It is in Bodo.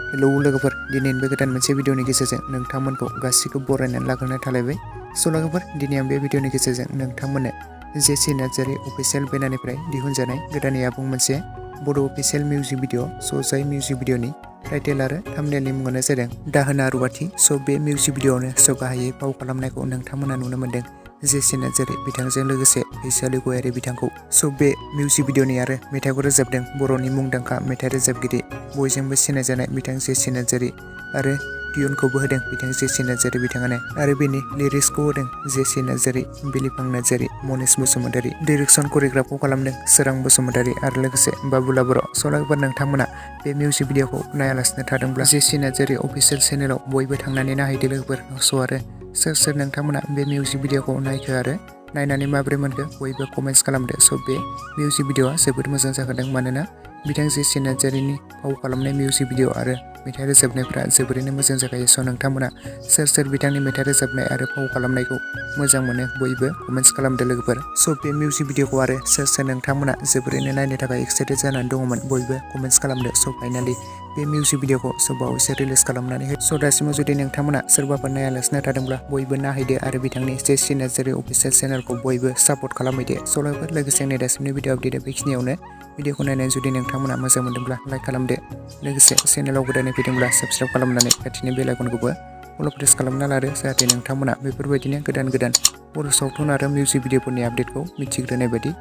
हेलौ लोगोफोर, दिनैनि बे गोदान मोनसे भिडिअनि गेजेरजों नोंथांमोनखौ गासिखौबो बरायनानै लाग्रोनाय थालायबाय। स' लोगोफोर, दिनै आं बे भिडिअनि गेजेरजों नोंथांमोननो जेसि नार्जारी अफिसियेल बेनारनिफ्राय दिहुनजानाय गोदानै आबुं मोनसे बड' अफिसियेल मिउजिक भिडिअ। स' जाय मिउजिक भिडिअनि टाइटेल आरो थाम्बनेलनि मुङानो जादों दाहोना रुवाथि। स' बे मिउजिक भिडिअआवनो गाहायै फाव खालामनायखौ नोंथांमोना नुनो मोन्दों जेसि नार्जारी बिथांजों लोगोसे फैसालि गयारी बिथांखौ। स' बे मिउजिक भिडिअनि आरो मेथाइखौ रोजाबदों बर'नि मुंदांखा मेथाइ रोजाबगिरि बयजोंबो सिनायजानाय बिथां जेसि नार्जारी आरो टिउनखौबो होदों बिथां जेसि नार्जारी बिथाङानो आरो बेनि लिरिक्सखौ होदों जेसि नार्जारी, बिलिफां नार्जारी, मनिस बसुमतारी। डाइरेक्सन करिय'ग्राफखौ खालामदों सोरां बसुमतारी आरो लोगोसे बाबुला बर'। स' लोगोफोर, नोंथांमोना बे मिउजिक भिडिअखौ नायालासिनो थादोंब्ला जेसि नार्जारी अफिसियेल चेनेलाव बयबो थांनानै नायहैदो लोगोफोर। स' आरो सोर नोंथांमोना बे मिउजिक भिडिअखौ नायखो आरो नायनानै माबोरै मोनखो बयबो कमेन्ट्स खालामदो। स' बे मिउजिक भिडिअआ जोबोद मोजां जाखादों, मानोना बिथां जेसि नार्जारीनि फाव खालामनाय मिउजिक भिडिअ आरो मेथाइ रोजाबनायफ्रा जोबोरैनो मोजां जाखायो। स' नोंथांमोना सोर बिथांनि मेथाइ रोजाबनाय आरो फाव खालामनायखौ मोजां मोनो बयबो कमेन्ट्स खालामदो लोगोफोर। स' बे मिउजिक भिडिअखौ आरो सोर नोंथांमोना जोबोरैनो नायनो थाखाय एक्साइटेड जानानै दङमोन बयबो कमेन्ट्स खालामदो। स' फाइनालि बे मिउजिक भिडिअखौ बावैसो रिलिज खालामनानै हो। स' दासिमाव जुदि नोंथांमोना सोरबाफोर नायालासिनो थादोंब्ला बयबो नायहैदो आरो बिथांनि जेसि नार्जारी अफिसियेल चेनेलखौ बयबो सापर्ट खालामहैदो। स' लोगोसे आंनि दासिमनि भिडिअ आपडेटआ बेखिनियावनो। भिडिअखौ नायनानै जुदि नोंथांमोना मोजां मोनदोंब्ला लाइक खालामदो, लोगोसे चेनेलाव गोदानै फैदोंब्ला साबस्क्राइब खालामनानै खाथिनि बेल आइकनखौबो अल प्रेस खालामना लादो, जाहाथे नोंथांमोना बेफोरबायदिनो गोदान बर' सावथुन आरो मिउजिक भिडिअफोरनि आपडेटखौ मिथिग्रोनाय बायदि।